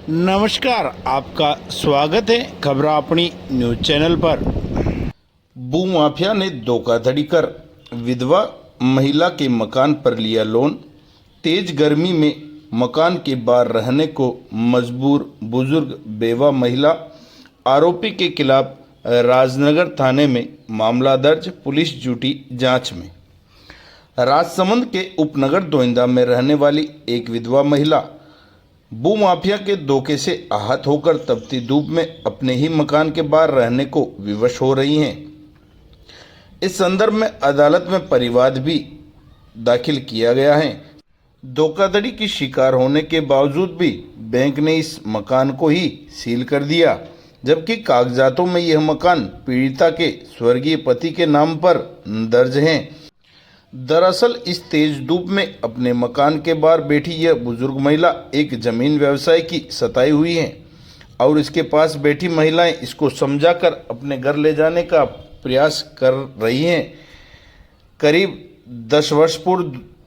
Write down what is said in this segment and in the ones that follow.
नमस्कार, आपका स्वागत है खबर अपनी न्यूज चैनल पर। भूमाफिया ने धोखाधड़ी कर विधवा महिला के मकान पर लिया लोन। तेज गर्मी में मकान के बाहर रहने को मजबूर बुजुर्ग बेवा महिला। आरोपी के खिलाफ राजनगर थाने में मामला दर्ज, पुलिस जुटी जांच में। राजसमंद के उपनगर दोइंदा में रहने वाली एक विधवा महिला भूमाफिया के धोखे से आहत होकर तपती धूप में अपने ही मकान के बाहर रहने को विवश हो रही हैं। इस संदर्भ में अदालत में परिवाद भी दाखिल किया गया है। धोखाधड़ी की शिकार होने के बावजूद भी बैंक ने इस मकान को ही सील कर दिया, जबकि कागजातों में यह मकान पीड़िता के स्वर्गीय पति के नाम पर दर्ज है। दरअसल इस तेज धूप में अपने मकान के बाहर बैठी यह बुजुर्ग महिला एक जमीन व्यवसाय की सताई हुई है और इसके पास बैठी महिलाएं इसको समझाकर अपने घर ले जाने का प्रयास कर रही हैं। करीब 10 वर्ष पूर्व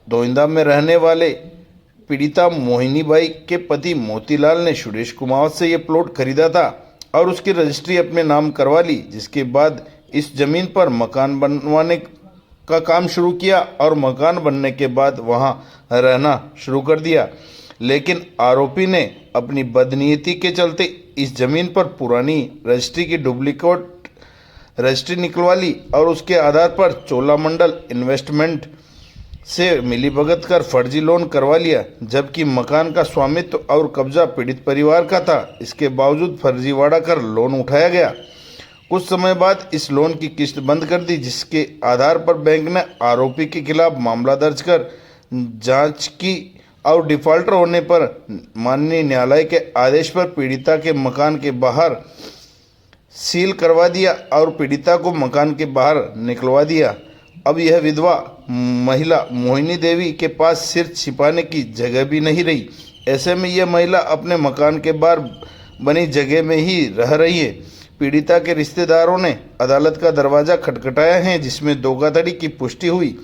दोइंदा में रहने वाले पीड़िता मोहिनी बाई के पति मोतीलाल ने सुरेश कुमावत से यह प्लॉट खरीदा था और उसकी रजिस्ट्री अपने नाम करवा ली, जिसके बाद इस जमीन पर मकान बनवाने का काम शुरू किया और मकान बनने के बाद वहां रहना शुरू कर दिया। लेकिन आरोपी ने अपनी बदनीयती के चलते इस जमीन पर पुरानी रजिस्ट्री की डुप्लीकेट रजिस्ट्री निकलवा ली और उसके आधार पर चोलामंडल इन्वेस्टमेंट से मिलीभगत कर फर्जी लोन करवा लिया, जबकि मकान का स्वामित्व और कब्जा पीड़ित परिवार का था। इसके बावजूद फर्जीवाड़ा कर लोन उठाया गया। कुछ समय बाद इस लोन की किस्त बंद कर दी, जिसके आधार पर बैंक ने आरोपी के खिलाफ मामला दर्ज कर जांच की और डिफॉल्टर होने पर माननीय न्यायालय के आदेश पर पीड़िता के मकान के बाहर सील करवा दिया और पीड़िता को मकान के बाहर निकलवा दिया। अब यह विधवा महिला मोहिनी देवी के पास सिर छिपाने की जगह भी नहीं रही। ऐसे में यह महिला अपने मकान के बाहर बनी जगह में ही रह रही है। पीड़िता के रिश्तेदारों ने अदालत का दरवाजा खटखटाया है, जिसमें धोखाधड़ी की पुष्टि हुई।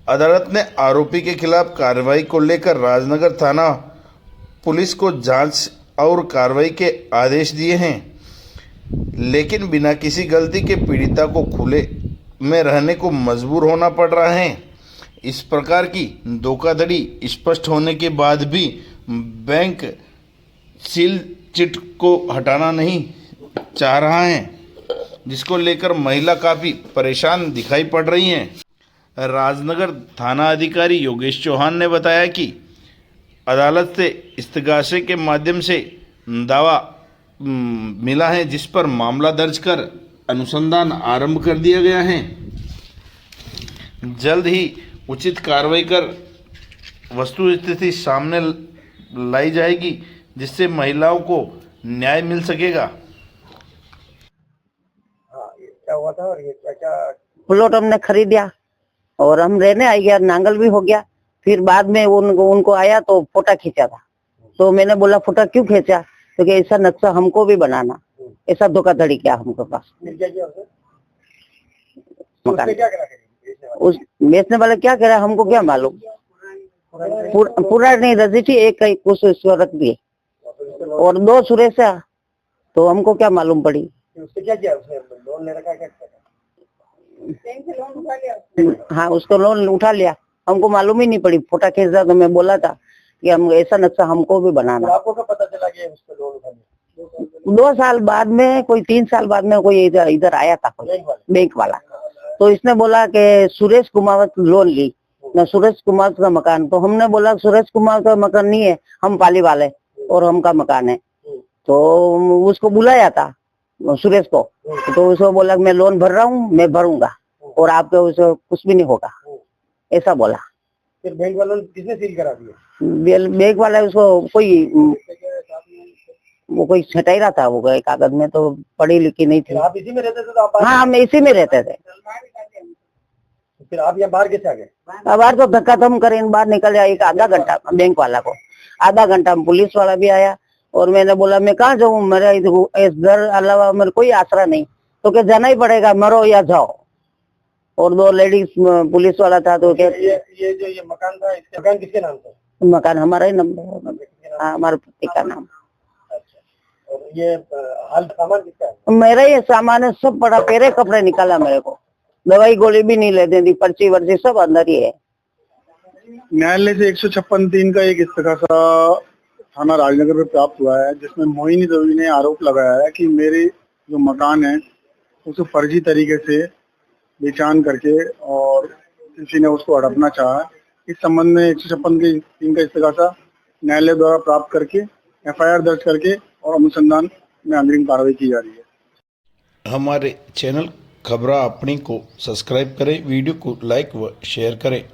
अदालत ने आरोपी के खिलाफ कार्रवाई को लेकर राजनगर थाना पुलिस को जांच और कार्रवाई के आदेश दिए हैं, लेकिन बिना किसी गलती के पीड़िता को खुले में रहने को मजबूर होना पड़ रहा है। इस प्रकार की धोखाधड़ी स्पष्ट होने के बाद भी बैंक सील चिट को हटाना नहीं चाह रहा है, जिसको लेकर महिला काफ़ी परेशान दिखाई पड़ रही हैं। राजनगर थाना अधिकारी योगेश चौहान ने बताया कि अदालत से इस्तगासे के माध्यम से दावा मिला है, जिस पर मामला दर्ज कर अनुसंधान आरंभ कर दिया गया है। जल्द ही उचित कार्रवाई कर वस्तुस्थिति सामने लाई जाएगी, जिससे महिलाओं को न्याय मिल सकेगा। क्या हुआ था और ये क्या प्लॉट हमने खरीदा और हम रहने आ गया, नांगल भी हो गया। फिर बाद में उनको आया तो फोटा खींचा था, तो मैंने बोला फोटा क्यों खींचा, क्योंकि ऐसा नक्शा हमको भी बनाना। ऐसा धोखाधड़ी क्या हमको पास उस बेचने वाले क्या करा हमको क्या मालूम। पूरा नहीं रजिस्ट्री एक कुछ रख दिए और 2 सुरेश, तो हमको क्या मालूम पड़ी। उससे क्या किया, उसने लोन ले रखा है क्या? बैंक से लोन उठा लिया। हाँ, उसको लोन उठा लिया, हमको मालूम ही नहीं पड़ी। फोटा खींचा तो मैं बोला था कि हम ऐसा नक्शा हमको भी बनाना। तो आपको क्या पता चला कि उसको लोन उठा लिया? 2 साल बाद में, कोई 3 साल बाद में कोई इधर आया था कोई बैंक वाला, तो इसने बोला कि सुरेश कुमावत लोन ली ना, सुरेश कुमावत का मकान। तो हमने बोला सुरेश कुमावत का मकान नहीं है, हम पाली वाले और हमका मकान है। तो उसको बुलाया था सुरेश को, तो उसको बोला मैं लोन भर रहा हूँ, मैं भरूंगा और आपके उसे कुछ भी नहीं होगा, ऐसा बोला। फिर बैंक वालों ने किसने सील करा दिया? बैंक वाला उसको कोई छटाई रहा था, वो कागज में तो पढ़ी लिखी नहीं थी। आप इसी में रहते थे? तो आप हाँ, हम इसी में रहते थे। फिर आप यहाँ बाहर कैसे आ गए? बाहर तो धक्का थम करे बाहर निकल जाए। एक आधा घंटा बैंक वाला को, आधा घंटा पुलिस वाला भी आया और मैंने बोला मैं कहाँ जाऊँ, मेरा इस घर अलावा मेरे कोई आसरा नहीं, तो क्या जाना ही पड़ेगा, मरो या जाओ। और 2 लेडीज पुलिस वाला था। तो ये जो ये मकान था, इसका मकान किसके नाम था? मकान हमारा ही नाम है, हमारे पति का नाम। ये हाल सामान किसका है? मेरा ये सामान है, सब पड़ा, पेरे कपड़े निकाला मेरे को, दवाई गोली भी नहीं लेने दी, पर्ची वर्ची सब अंदर ही है। न्यायालय से 156(3) का एक इस्तीगासा थाना राजनगर में प्राप्त हुआ है, जिसमें मोहिनी देवी ने आरोप लगाया है कि मेरे जो मकान है उसे फर्जी तरीके से बेचान करके और किसी ने उसको हड़पना चाहा। इस संबंध में 156(3) का इस्तीगासा न्यायालय द्वारा प्राप्त करके FIR दर्ज करके और अनुसंधान में अग्रिम कार्रवाई की जा रही है। हमारे चैनल खबरा अपनी को सब्सक्राइब करें, वीडियो को लाइक व शेयर करें।